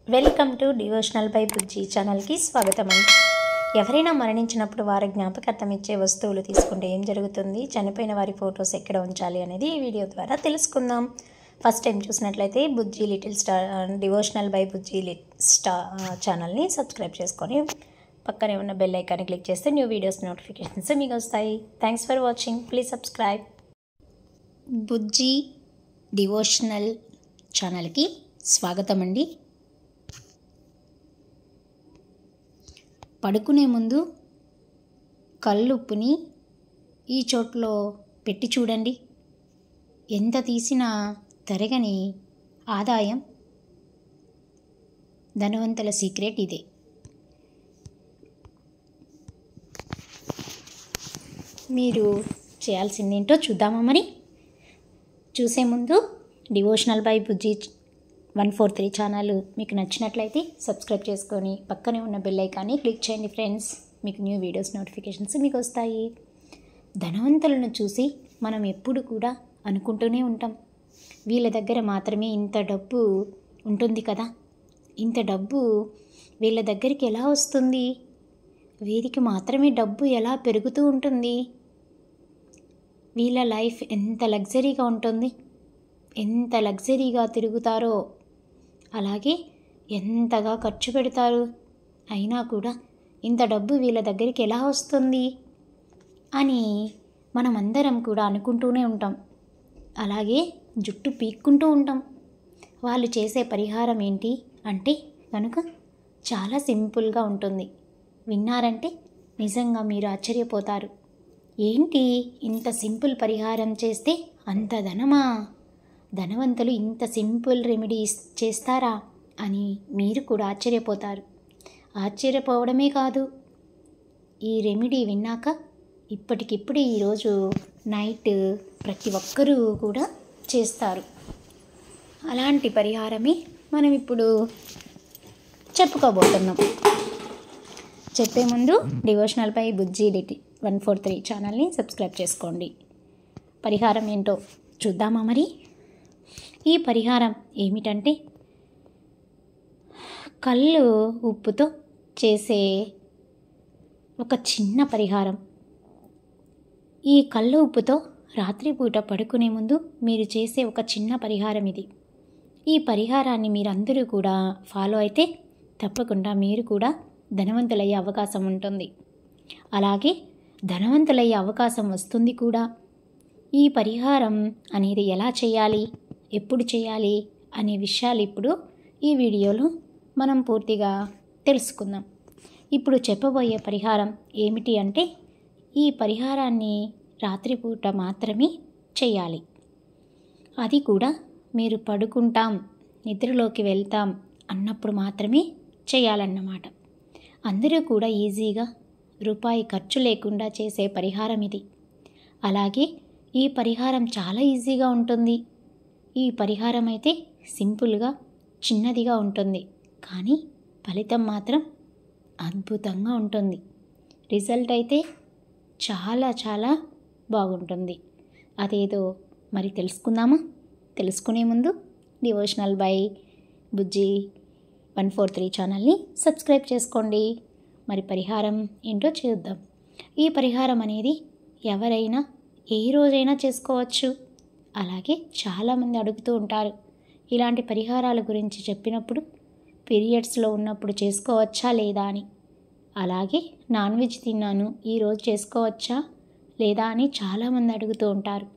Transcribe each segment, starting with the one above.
Welcome to devotional by బుజ్జి ఛానల్కి స్వాగతం అండి. ఎవరైనా మరణించినప్పుడు వారి జ్ఞాపకార్థం ఇచ్చే వస్తువులు తీసుకుంటే ఏం జరుగుతుంది, చనిపోయిన వారి ఫొటోస్ ఎక్కడ ఉంచాలి అనేది ఈ వీడియో ద్వారా తెలుసుకుందాం. ఫస్ట్ టైం చూసినట్లయితే బుజ్జి లిటిల్ స్టార్ డివోషనల్ బై బుజ్జి ఛానల్ని సబ్స్క్రైబ్ చేసుకొని పక్కనే ఉన్న బెల్ ఐకాన్ని క్లిక్ చేస్తే న్యూ వీడియోస్ నోటిఫికేషన్స్ మీకు వస్తాయి. Thanks for watching. Please subscribe. Bujji devotional ఛానల్కి స్వాగతం అండి. పడుకునే ముందు కల్లుప్పుని ఈ చోట్లో పెట్టి చూడండి. ఎంత తీసినా తరగని ఆదాయం. ధనవంతుల సీక్రెట్ ఇదే. మీరు చేయాల్సిందేంటో చూద్దామా మరి? చూసే ముందు డివోషనల్ బై బుజ్జి 143 ఛానల్ మీకు నచ్చినట్లయితే సబ్స్క్రైబ్ చేసుకొని పక్కనే ఉన్న బెల్ ఐకాన్ని క్లిక్ చేయండి ఫ్రెండ్స్. మీకు న్యూ వీడియోస్ నోటిఫికేషన్స్ మీకు వస్తాయి. ధనవంతులను చూసి మనం ఎప్పుడు కూడా అనుకుంటూనే ఉంటాం, వీళ్ళ దగ్గర మాత్రమే ఇంత డబ్బు ఉంటుంది కదా, ఇంత డబ్బు వీళ్ళ దగ్గరికి ఎలా వస్తుంది, వీరికి మాత్రమే డబ్బు ఎలా పెరుగుతూ ఉంటుంది, వీళ్ళ లైఫ్ ఎంత లగ్జరీగా ఉంటుంది, ఎంత లగ్జరీగా తిరుగుతారో, అలాగే ఎంతగా ఖర్చు పెడతారు, అయినా కూడా ఇంత డబ్బు వీళ్ళ దగ్గరికి ఎలా వస్తుంది అని మనమందరం కూడా అనుకుంటూనే ఉంటాం. అలాగే జుట్టు పీక్కుంటూ ఉంటాం. వాళ్ళు చేసే పరిహారం ఏంటి అంటే కనుక చాలా సింపుల్గా ఉంటుంది. విన్నారంటే నిజంగా మీరు ఆశ్చర్యపోతారు. ఏంటి ఇంత సింపుల్ పరిహారం చేస్తే అంత ధనమా, ధనవంతులు ఇంత సింపుల్ రెమెడీస్ చేస్తారా అని మీరు కూడా ఆశ్చర్యపోతారు. ఆశ్చర్యపోవడమే కాదు, ఈ రెమెడీ విన్నాక ఇప్పటికిప్పుడు ఈరోజు నైట్ ప్రతి ఒక్కరూ కూడా చేస్తారు. అలాంటి పరిహారమే మనం ఇప్పుడు చెప్పుకోబోతున్నాం. చెప్పే ముందు డివోషనల్ బై బుజ్జి 143 ఛానల్ని సబ్స్క్రైబ్ చేసుకోండి. పరిహారం ఏంటో చూద్దామా మరి? ఈ పరిహారం ఏమిటంటే కళ్ళు ఉప్పుతో చేసే ఒక చిన్న పరిహారం. ఈ కళ్ళు ఉప్పుతో రాత్రిపూట పడుకునే ముందు మీరు చేసే ఒక చిన్న పరిహారం ఇది. ఈ పరిహారాన్ని మీరందరూ కూడా ఫాలో అయితే తప్పకుండా మీరు కూడా ధనవంతులయ్యే అవకాశం ఉంటుంది. అలాగే ధనవంతులయ్యే అవకాశం వస్తుంది కూడా. ఈ పరిహారం అనేది ఎలా చేయాలి, ఎప్పుడు చేయాలి అనే విషయాలు ఇప్పుడు ఈ వీడియోలో మనం పూర్తిగా తెలుసుకుందాం. ఇప్పుడు చెప్పబోయే పరిహారం ఏమిటి అంటే ఈ పరిహారాన్ని రాత్రిపూట మాత్రమే చేయాలి. అది కూడా మీరు పడుకుంటాం, నిద్రలోకి వెళ్తాం అన్నప్పుడు మాత్రమే చేయాలన్నమాట. అందరూ కూడా ఈజీగా రూపాయి ఖర్చు లేకుండా చేసే పరిహారం ఇది. అలాగే ఈ పరిహారం చాలా ఈజీగా ఉంటుంది. ఈ పరిహారం అయితే సింపుల్గా చిన్నదిగా ఉంటుంది, కానీ ఫలితం మాత్రం అద్భుతంగా ఉంటుంది. రిజల్ట్ అయితే చాలా చాలా బాగుంటుంది. అదేదో మరి తెలుసుకుందామా? తెలుసుకునే ముందు డివోషనల్ బై బుజ్జి 143 ఛానల్ని సబ్స్క్రైబ్ చేసుకోండి. మరి పరిహారం ఏంటో చూద్దాం. ఈ పరిహారం అనేది ఎవరైనా ఏ రోజైనా చేసుకోవచ్చు. అలాగే చాలామంది అడుగుతూ ఉంటారు ఇలాంటి పరిహారాల గురించి చెప్పినప్పుడు, పీరియడ్స్లో ఉన్నప్పుడు చేసుకోవచ్చా లేదా అని. అలాగే నాన్ వెజ్ తిన్నాను, ఈరోజు చేసుకోవచ్చా లేదా అని చాలామంది అడుగుతూ ఉంటారు.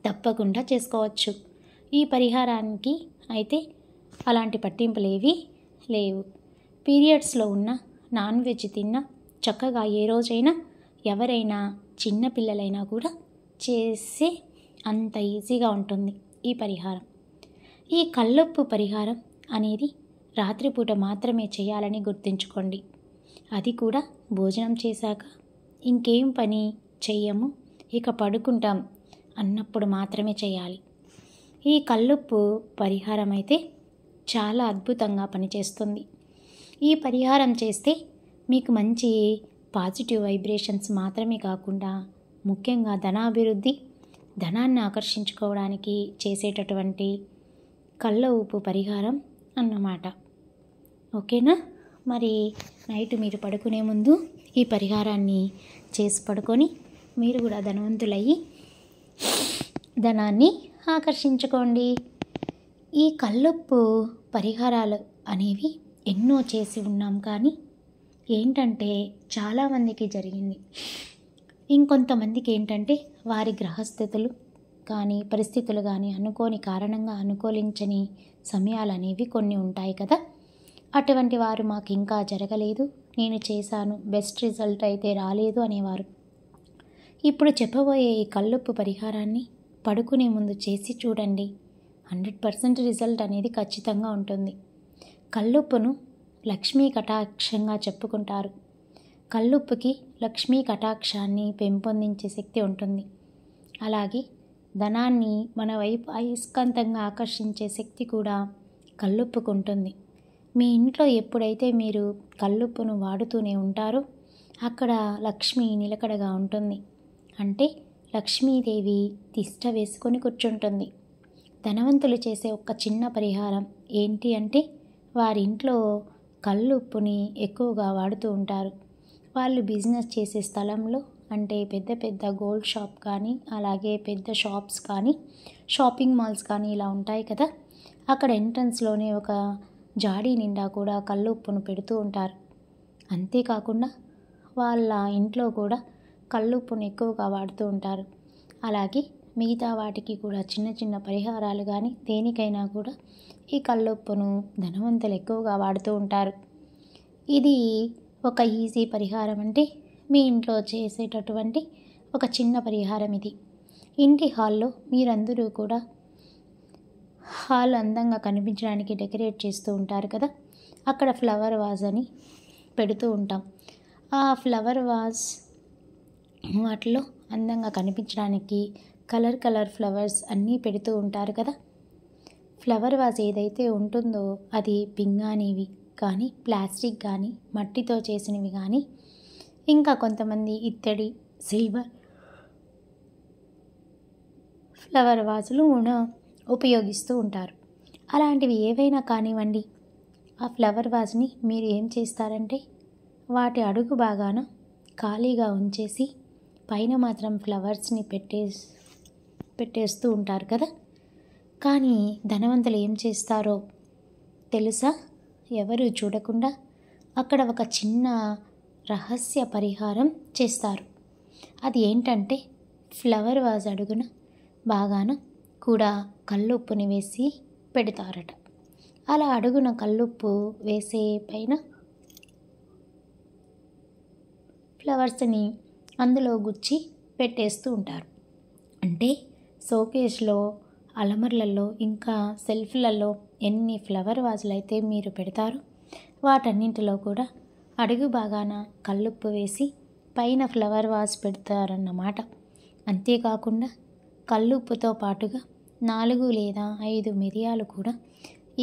తప్పకుండా చేసుకోవచ్చు. ఈ పరిహారానికి అయితే అలాంటి పట్టింపులు ఏవి లేవు. పీరియడ్స్లో ఉన్న, నాన్ వెజ్ తిన్నా చక్కగా ఏ రోజైనా ఎవరైనా చిన్నపిల్లలైనా కూడా చేసే అంత ఈజీగా ఉంటుంది ఈ పరిహారం. ఈ కల్లుప్పు పరిహారం అనేది రాత్రిపూట మాత్రమే చేయాలని గుర్తుంచుకోండి. అది కూడా భోజనం చేశాక ఇంకేం పని చెయ్యము, ఇక పడుకుంటాం అన్నప్పుడు మాత్రమే చేయాలి. ఈ కల్లుప్పు పరిహారం అయితే చాలా అద్భుతంగా పనిచేస్తుంది. ఈ పరిహారం చేస్తే మీకు మంచి పాజిటివ్ వైబ్రేషన్స్ మాత్రమే కాకుండా ముఖ్యంగా ధనాభివృద్ధి, ధనాన్ని ఆకర్షించుకోవడానికి చేసేటటువంటి కళ్ళ ఉప్పు పరిహారం అన్నమాట. ఓకేనా? మరి నైట్ మీరు పడుకునే ముందు ఈ పరిహారాన్ని చేసి పడుకొని మీరు కూడా ధనవంతులయ్యి ధనాన్ని ఆకర్షించుకోండి. ఈ కల్లుప్పు పరిహారాలు అనేవి ఎన్నో చేసి ఉన్నాం, కానీ ఏంటంటే చాలామందికి జరిగింది. ఇంకొంతమందికి ఏంటంటే వారి గ్రహస్థితులు కానీ పరిస్థితులు కానీ అనుకోని కారణంగా అనుకూలించని సమయాలు అనేవి కొన్ని ఉంటాయి కదా. అటువంటి వారు మాకు ఇంకా జరగలేదు, నేను చేశాను, బెస్ట్ రిజల్ట్ అయితే రాలేదు అనేవారు ఇప్పుడు చెప్పబోయే ఈ కల్లుప్పు పరిహారాన్ని పడుకునే ముందు చేసి చూడండి. 100% రిజల్ట్ అనేది ఖచ్చితంగా ఉంటుంది. కల్లుప్పును లక్ష్మీ కటాక్షంగా చెప్పుకుంటారు. కల్లుప్పుకి లక్ష్మీ కటాక్షాన్ని పెంపొందించే శక్తి ఉంటుంది. అలాగే ధనాన్ని మన వైపు అయస్కాంతంగా ఆకర్షించే శక్తి కూడా కల్లుప్పుకు ఉంటుంది. మీ ఇంట్లో ఎప్పుడైతే మీరు కల్లుప్పును వాడుతూనే ఉంటారో అక్కడ లక్ష్మి నిలకడగా ఉంటుంది. అంటే లక్ష్మీదేవి తిష్ట వేసుకొని కూర్చుంటుంది. ధనవంతులు చేసే ఒక చిన్న పరిహారం ఏంటి అంటే వారి ఇంట్లో కల్లుప్పుని ఎక్కువగా వాడుతూ ఉంటారు. వాళ్ళు బిజినెస్ చేసే స్థలంలో, అంటే పెద్ద పెద్ద గోల్డ్ షాప్ కానీ అలాగే పెద్ద షాప్స్ కానీ షాపింగ్ మాల్స్ కానీ ఇలా ఉంటాయి కదా, అక్కడ ఎంట్రన్స్లోనే ఒక జాడీ నిండా కూడా కల్లుప్పును పెడుతూ ఉంటారు. అంతేకాకుండా వాళ్ళ ఇంట్లో కూడా కల్లుప్పును ఎక్కువగా వాడుతూ ఉంటారు. అలాగే మిగతా వాటికి కూడా చిన్న చిన్న పరిహారాలు కానీ దేనికైనా కూడా ఈ కల్లుప్పును ధనవంతులు ఎక్కువగా వాడుతూ ఉంటారు. ఇది ఒక ఈజీ పరిహారం, అంటే మీ ఇంట్లో చేసేటటువంటి ఒక చిన్న పరిహారం ఇది. ఇంటి హాల్లో మీరందరూ కూడా హాల్ అందంగా కనిపించడానికి డెకరేట్ చేస్తూ ఉంటారు కదా, అక్కడ ఫ్లవర్ వాజ్ అని పెడుతూ ఉంటాం. ఆ ఫ్లవర్ వాజ్ వాటిలో అందంగా కనిపించడానికి కలర్ ఫ్లవర్స్ అన్నీ పెడుతూ ఉంటారు కదా. ఫ్లవర్ వాజ్ ఏదైతే ఉంటుందో అది పింగాణివి కానీ, ప్లాస్టిక్ కానీ, మట్టితో చేసినవి కానీ, ఇంకా కొంతమంది ఇత్తడి, సిల్వర్ ఫ్లవర్ వాజులు కూడా ఉపయోగిస్తూ ఉంటారు. అలాంటివి ఏవైనా కానివ్వండి, ఆ ఫ్లవర్ వాజ్ని మీరు ఏం చేస్తారంటే వాటి అడుగు భాగాన ఖాళీగా ఉంచేసి పైన మాత్రం ఫ్లవర్స్ని పెట్టేస్తూ ఉంటారు కదా. కానీ ధనవంతులు ఏం చేస్తారో తెలుసా? ఎవరు చూడకుండా అక్కడ ఒక చిన్న రహస్య పరిహారం చేస్తారు. అది ఏంటంటే ఫ్లవర్ వాజ్ అడుగున బాగాన కూడా కల్లుప్పుని వేసి పెడతారట. అలా అడుగున కల్లుప్పు వేసే పైన ఫ్లవర్స్ని అందులో గుచ్చి పెట్టేస్తూ ఉంటారు. అంటే షోకేస్లో, అలమర్లలో, ఇంకా సెల్ఫ్లలో ఎన్ని ఫ్లవర్ వాజులు అయితే మీరు పెడతారో వాటన్నింటిలో కూడా అడుగు భాగాన కల్లుప్పు వేసి పైన ఫ్లవర్ వాజ్ పెడతారన్నమాట. అంతేకాకుండా కల్లుప్పుతో పాటుగా 4 లేదా 5 మిరియాలు కూడా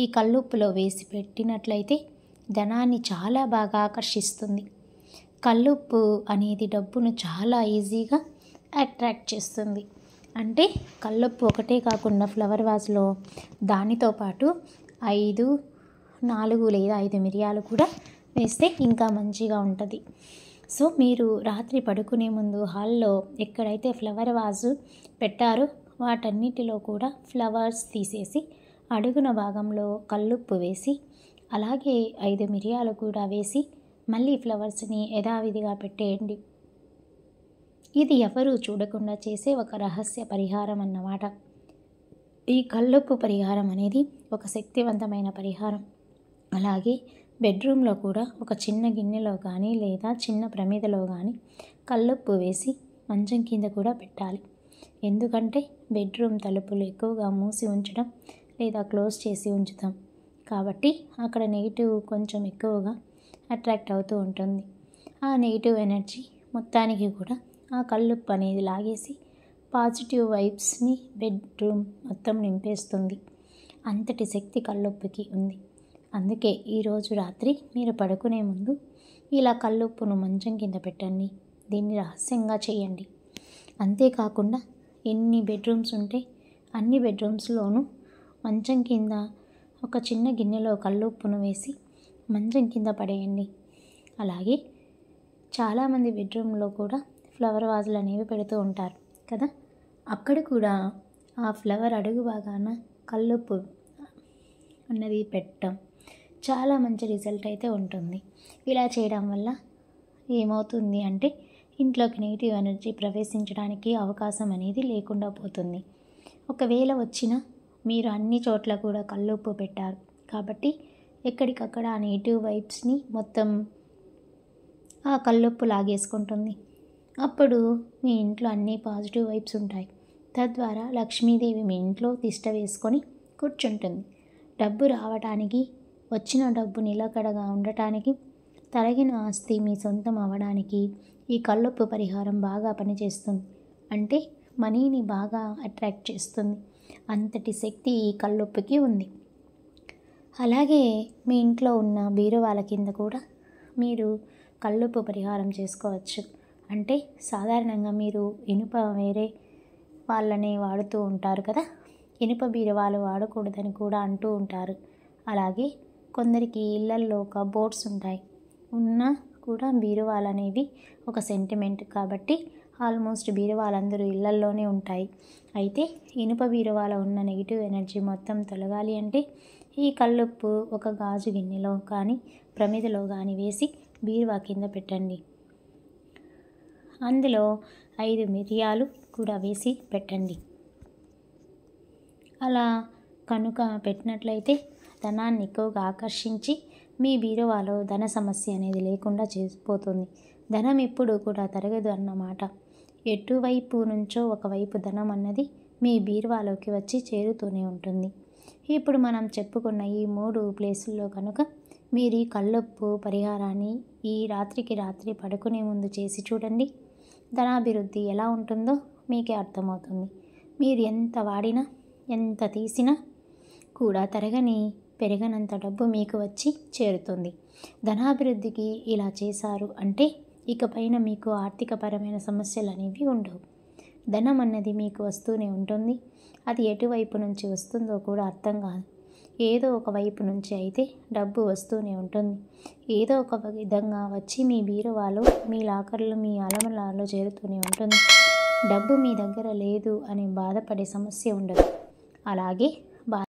ఈ కల్లుప్పులో వేసి పెట్టినట్లయితే ధనాన్ని చాలా బాగా ఆకర్షిస్తుంది. కల్లుప్పు అనేది డబ్బును చాలా ఈజీగా అట్రాక్ట్ చేస్తుంది. అంటే కల్లుప్పు ఒకటే కాకుండా ఫ్లవర్ వాజ్లో దానితో పాటు 4 లేదా 5 మిరియాలు కూడా వేస్తే ఇంకా మంచిగా ఉంటుంది. సో మీరు రాత్రి పడుకునే ముందు హాల్లో ఎక్కడైతే ఫ్లవర్ వాజు పెట్టారో వాటన్నిటిలో కూడా ఫ్లవర్స్ తీసేసి అడుగున భాగంలో కల్లుప్పు వేసి అలాగే 5 మిరియాలు కూడా వేసి మళ్ళీ ఫ్లవర్స్ని యథావిధిగా పెట్టేయండి. ఇది ఎవరూ చూడకుండా చేసే ఒక రహస్య పరిహారం అన్నమాట. ఈ కల్లుప్పు పరిహారం అనేది ఒక శక్తివంతమైన పరిహారం. అలాగే బెడ్రూమ్లో కూడా ఒక చిన్న గిన్నెలో కానీ లేదా చిన్న ప్రమిదలో కానీ కల్లుప్పు వేసి మంచం కింద కూడా పెట్టాలి. ఎందుకంటే బెడ్రూమ్ తలుపులు ఎక్కువగా మూసి ఉంచడం లేదా క్లోజ్ చేసి ఉంచుతాం కాబట్టి అక్కడ నెగిటివ్ కొంచెం ఎక్కువగా అట్రాక్ట్ అవుతూ ఉంటుంది. ఆ నెగిటివ్ ఎనర్జీ మొత్తానికి కూడా ఆ కల్లుప్పు అనేది లాగేసి పాజిటివ్ వైబ్స్ని బెడ్రూమ్ మొత్తం నింపేస్తుంది. అంతటి శక్తి కల్లుప్పుకి ఉంది. అందుకే ఈరోజు రాత్రి మీరు పడుకునే ముందు ఇలా కల్లుప్పును మంచం కింద పెట్టండి. దీన్ని రహస్యంగా చేయండి. అంతేకాకుండా ఎన్ని బెడ్రూమ్స్ ఉంటే అన్ని బెడ్రూమ్స్లోనూ మంచం కింద ఒక చిన్న గిన్నెలో కల్లుప్పును వేసి మంచం కింద పడేయండి. అలాగే చాలామంది బెడ్రూమ్లో కూడా ఫ్లవర్ వాజులు అనేవి పెడుతూ ఉంటారు కదా, అక్కడ కూడా ఆ ఫ్లవర్ అడుగు భాగాన కల్లుప్పు అన్నది పెట్టడం చాలా మంచి రిజల్ట్ అయితే ఉంటుంది. ఇలా చేయడం వల్ల ఏమవుతుంది అంటే ఇంట్లోకి నెగిటివ్ ఎనర్జీ ప్రవేశించడానికి అవకాశం అనేది లేకుండా పోతుంది. ఒకవేళ వచ్చినా మీరు అన్ని చోట్ల కూడా కల్లుప్పు పెట్టారు కాబట్టి ఎక్కడికక్కడ ఆ నెగిటివ్ వైబ్స్ని మొత్తం ఆ కల్లుప్పు లాగేసుకుంటుంది. అప్పుడు మీ ఇంట్లో అన్ని పాజిటివ్ వైబ్స్ ఉంటాయి. తద్వారా లక్ష్మీదేవి మీ ఇంట్లో తిష్ట వేసుకొని కూర్చుంటుంది. డబ్బు రావడానికి, వచ్చిన డబ్బు నిలకడగా ఉండటానికి, తరగిన ఆస్తి మీ సొంతం అవ్వడానికి ఈ కల్లుప్పు పరిహారం బాగా పనిచేస్తుంది. అంటే మనీని బాగా అట్రాక్ట్ చేస్తుంది. అంతటి శక్తి ఈ కల్లుప్పుకి ఉంది. అలాగే మీ ఇంట్లో ఉన్న బీరువాల కింద కూడా మీరు కల్లుప్పు పరిహారం చేసుకోవచ్చు. అంటే సాధారణంగా మీరు ఇనుప వేరే వాళ్ళని వాడుతూ ఉంటారు కదా, ఇనుప బీరువాలు వాడకూడదని కూడా అంటూ ఉంటారు. అలాగే కొందరికి ఇళ్లల్లో కబోర్డ్స్ ఉంటాయి. ఉన్నా కూడా బీరువాలు అనేవి ఒక సెంటిమెంట్ కాబట్టి ఆల్మోస్ట్ బీరువాలందరూ ఇళ్లల్లోనే ఉంటాయి. అయితే ఇనుప బీరువాలో ఉన్న నెగిటివ్ ఎనర్జీ మొత్తం తొలగాలి అంటే ఈ కల్లుప్పు ఒక గాజు గిన్నెలో కానీ ప్రమిదలో కానీ వేసి బీరువా కింద పెట్టండి. అందులో 5 మిరియాలు కూడా వేసి పెట్టండి. అలా కనుక పెట్టినట్లయితే ధనాన్ని ఎక్కువగా ఆకర్షించి మీ బీరువాలో ధన సమస్య అనేది లేకుండా చేసిపోతుంది. ధనం ఎప్పుడు కూడా తరగదు అన్నమాట. ఎటువైపు నుంచో ఒకవైపు ధనం అన్నది మీ బీరువాలోకి వచ్చి చేరుతూనే ఉంటుంది. ఇప్పుడు మనం చెప్పుకున్న ఈ 3 ప్లేసుల్లో కనుక మీరు ఈ కల్లుప్పు పరిహారాన్ని ఈ రాత్రికి రాత్రి పడుకునే ముందు చేసి చూడండి. ధనాభివృద్ధి ఎలా ఉంటుందో మీకే అర్థమవుతుంది. మీరు ఎంత వాడినా ఎంత తీసినా కూడా తరగని పెరగనంత డబ్బు మీకు వచ్చి చేరుతుంది. ధనాభివృద్ధికి ఇలా చేశారు అంటే ఇకపైన మీకు ఆర్థికపరమైన సమస్యలు అనేవి ఉండవు. ధనం అన్నది మీకు వస్తూనే ఉంటుంది. అది ఎటువైపు నుంచి వస్తుందో కూడా అర్థం కాదు. ఏదో ఒక వైపు నుంచి అయితే డబ్బు వస్తూనే ఉంటుంది. ఏదో ఒక విధంగా వచ్చి మీ బీరువాలో, మీ లాకర్లో, మీ అలమరాలో చేరుతూనే ఉంటుంది. డబ్బు మీ దగ్గర లేదు అని బాధపడే సమస్య ఉండదు. అలాగే